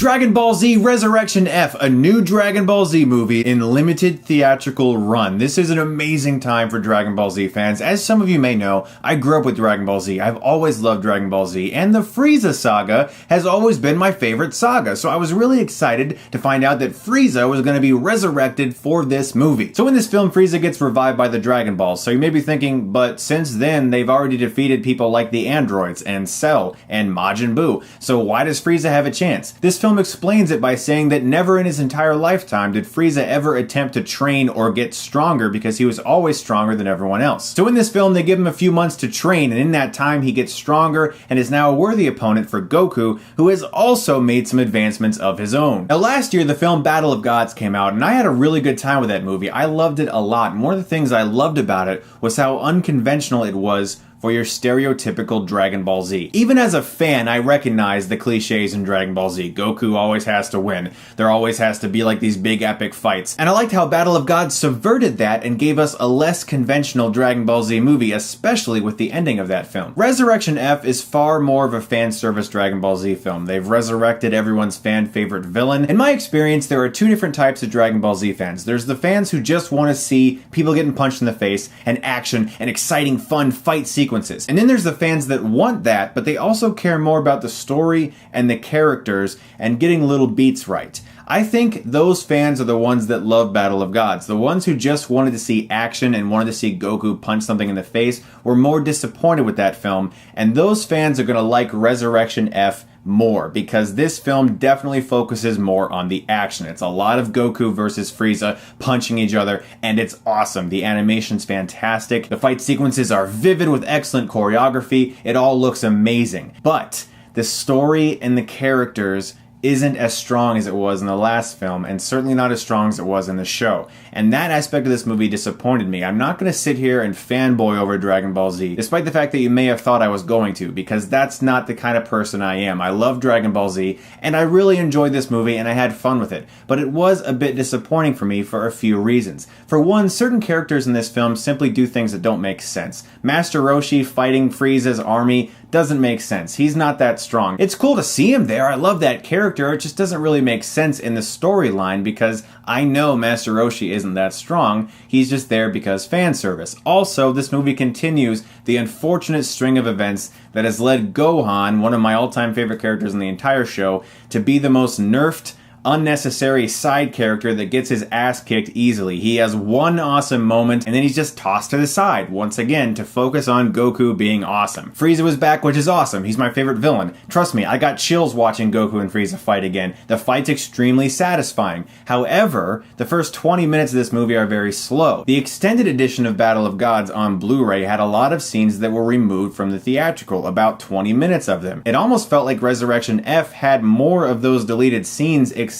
Dragon Ball Z Resurrection F, a new Dragon Ball Z movie in limited theatrical run. This is an amazing time for Dragon Ball Z fans. As some of you may know, I grew up with Dragon Ball Z. I've always loved Dragon Ball Z, and the Frieza saga has always been my favorite saga. So I was really excited to find out that Frieza was going to be resurrected for this movie. So in this film, Frieza gets revived by the Dragon Balls. So you may be thinking, but since then, they've already defeated people like the androids and Cell and Majin Buu. So why does Frieza have a chance? This film explains it by saying that never in his entire lifetime did Frieza ever attempt to train or get stronger because he was always stronger than everyone else. So in this film, they give him a few months to train, and in that time, he gets stronger and is now a worthy opponent for Goku, who has also made some advancements of his own. Now last year, the film Battle of Gods came out, and I had a really good time with that movie. I loved it a lot, and one of the things I loved about it was how unconventional it was for your stereotypical Dragon Ball Z. Even as a fan, I recognize the cliches in Dragon Ball Z. Goku always has to win. There always has to be like these big epic fights. And I liked how Battle of Gods subverted that and gave us a less conventional Dragon Ball Z movie, especially with the ending of that film. Resurrection F is far more of a fan service Dragon Ball Z film. They've resurrected everyone's fan favorite villain. In my experience, there are two different types of Dragon Ball Z fans. There's the fans who just want to see people getting punched in the face and action and exciting fun fight sequences. And then there's the fans that want that, but they also care more about the story and the characters and getting little beats right. I think those fans are the ones that love Battle of Gods. The ones who just wanted to see action and wanted to see Goku punch something in the face were more disappointed with that film, and those fans are going to like Resurrection F more, because this film definitely focuses more on the action. It's a lot of Goku versus Frieza punching each other, and it's awesome. The animation's fantastic. The fight sequences are vivid with excellent choreography. It all looks amazing. But the story and the characters isn't as strong as it was in the last film, and certainly not as strong as it was in the show. And that aspect of this movie disappointed me. I'm not going to sit here and fanboy over Dragon Ball Z, despite the fact that you may have thought I was going to, because that's not the kind of person I am. I love Dragon Ball Z, and I really enjoyed this movie, and I had fun with it. But it was a bit disappointing for me for a few reasons. For one, certain characters in this film simply do things that don't make sense. Master Roshi fighting Frieza's army doesn't make sense. He's not that strong. It's cool to see him there. I love that character. It just doesn't really make sense in the storyline because I know Master Roshi isn't that strong. He's just there because fan service. Also, this movie continues the unfortunate string of events that has led Gohan, one of my all-time favorite characters in the entire show, to be the most nerfed, unnecessary side character that gets his ass kicked easily. He has one awesome moment, and then he's just tossed to the side, once again, to focus on Goku being awesome. Frieza was back, which is awesome. He's my favorite villain. Trust me, I got chills watching Goku and Frieza fight again. The fight's extremely satisfying. However, the first 20 minutes of this movie are very slow. The extended edition of Battle of Gods on Blu-ray had a lot of scenes that were removed from the theatrical, about 20 minutes of them. It almost felt like Resurrection F had more of those deleted scenes, except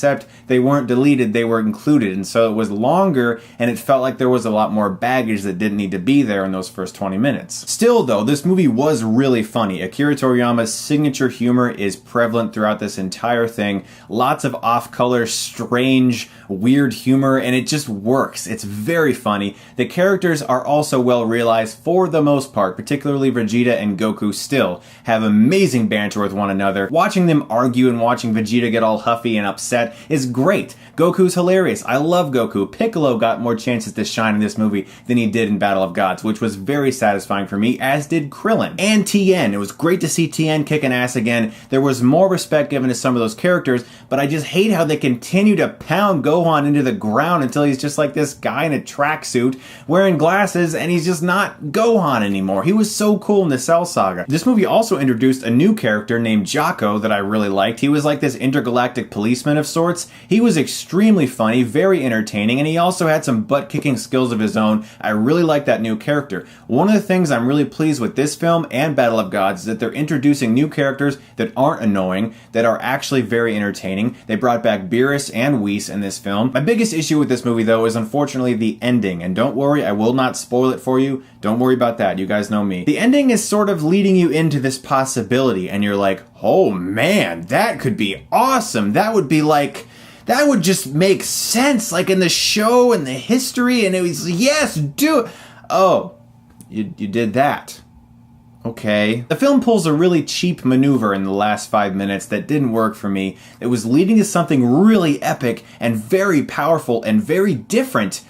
they weren't deleted, they were included, and so it was longer, and it felt like there was a lot more baggage that didn't need to be there in those first 20 minutes. Still though, this movie was really funny. Akira Toriyama's signature humor is prevalent throughout this entire thing. Lots of off-color, strange, weird humor, and it just works. It's very funny. The characters are also well realized for the most part, particularly Vegeta and Goku still have amazing banter with one another. Watching them argue and watching Vegeta get all huffy and upset is great. Goku's hilarious. I love Goku. Piccolo got more chances to shine in this movie than he did in Battle of Gods, which was very satisfying for me, as did Krillin. And Tien. It was great to see Tien kicking ass again. There was more respect given to some of those characters, but I just hate how they continue to pound Gohan into the ground until he's just like this guy in a tracksuit wearing glasses, and he's just not Gohan anymore. He was so cool in the Cell Saga. This movie also introduced a new character named Jocko that I really liked. He was like this intergalactic policeman of sorts. He was extremely funny, very entertaining, and he also had some butt-kicking skills of his own. I really like that new character. One of the things I'm really pleased with this film and Battle of Gods is that they're introducing new characters that aren't annoying, that are actually very entertaining. They brought back Beerus and Whis in this film. My biggest issue with this movie, though, is unfortunately the ending, and don't worry, I will not spoil it for you. Don't worry about that, you guys know me. The ending is sort of leading you into this possibility, and you're like, oh man, that could be awesome. That would be like, that would just make sense, like in the show and the history, and it was, yes, do it. Oh, you did that. Okay. The film pulls a really cheap maneuver in the last 5 minutes that didn't work for me. It was leading to something really epic and very powerful and very different,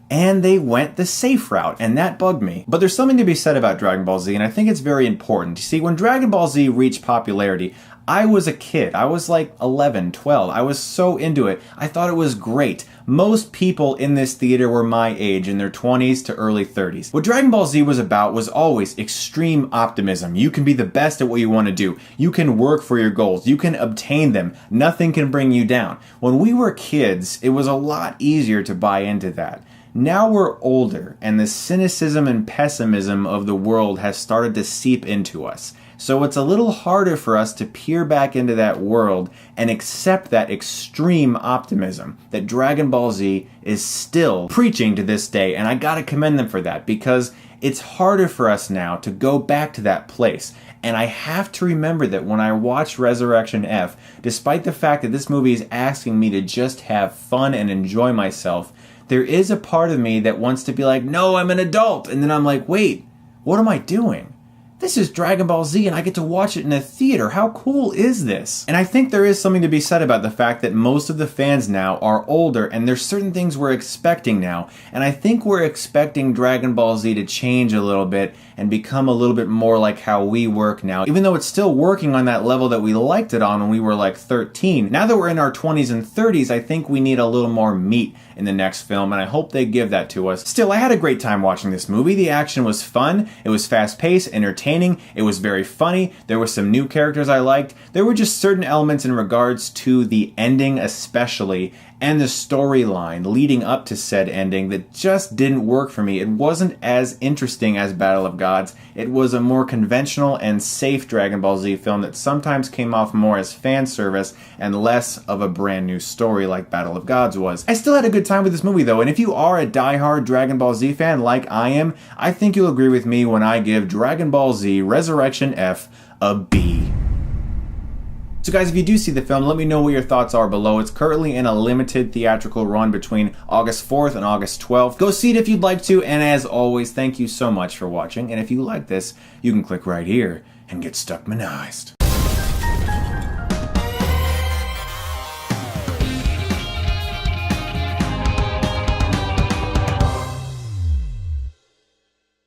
and they went the safe route, and that bugged me. But there's something to be said about Dragon Ball Z, and I think it's very important. You see, when Dragon Ball Z reached popularity, I was a kid. I was like 11, 12. I was so into it. I thought it was great. Most people in this theater were my age, in their 20s to early 30s. What Dragon Ball Z was about was always extreme optimism. You can be the best at what you want to do. You can work for your goals. You can obtain them. Nothing can bring you down. When we were kids, it was a lot easier to buy into that. Now we're older, and the cynicism and pessimism of the world has started to seep into us. So it's a little harder for us to peer back into that world and accept that extreme optimism that Dragon Ball Z is still preaching to this day. And I gotta commend them for that, because it's harder for us now to go back to that place. And I have to remember that when I watch Resurrection F, despite the fact that this movie is asking me to just have fun and enjoy myself, there is a part of me that wants to be like, no, I'm an adult. And then I'm like, wait, what am I doing? This is Dragon Ball Z and I get to watch it in a theater. How cool is this? And I think there is something to be said about the fact that most of the fans now are older, and there's certain things we're expecting now. And I think we're expecting Dragon Ball Z to change a little bit and become a little bit more like how we work now. Even though it's still working on that level that we liked it on when we were like 13. Now that we're in our 20s and 30s, I think we need a little more meat in the next film, and I hope they give that to us. Still, I had a great time watching this movie. The action was fun, it was fast-paced, entertaining, it was very funny, there were some new characters I liked, there were just certain elements in regards to the ending especially, and the storyline leading up to said ending that just didn't work for me. It wasn't as interesting as Battle of Gods. It was a more conventional and safe Dragon Ball Z film that sometimes came off more as fan service and less of a brand new story like Battle of Gods was. I still had a good time with this movie though, and if you are a diehard Dragon Ball Z fan like I am, I think you'll agree with me when I give Dragon Ball Z Resurrection F a B. So guys, if you do see the film, let me know what your thoughts are below. It's currently in a limited theatrical run between August 4th and August 12th. Go see it if you'd like to, and as always, thank you so much for watching. And if you like this, you can click right here and get Stuckmanized.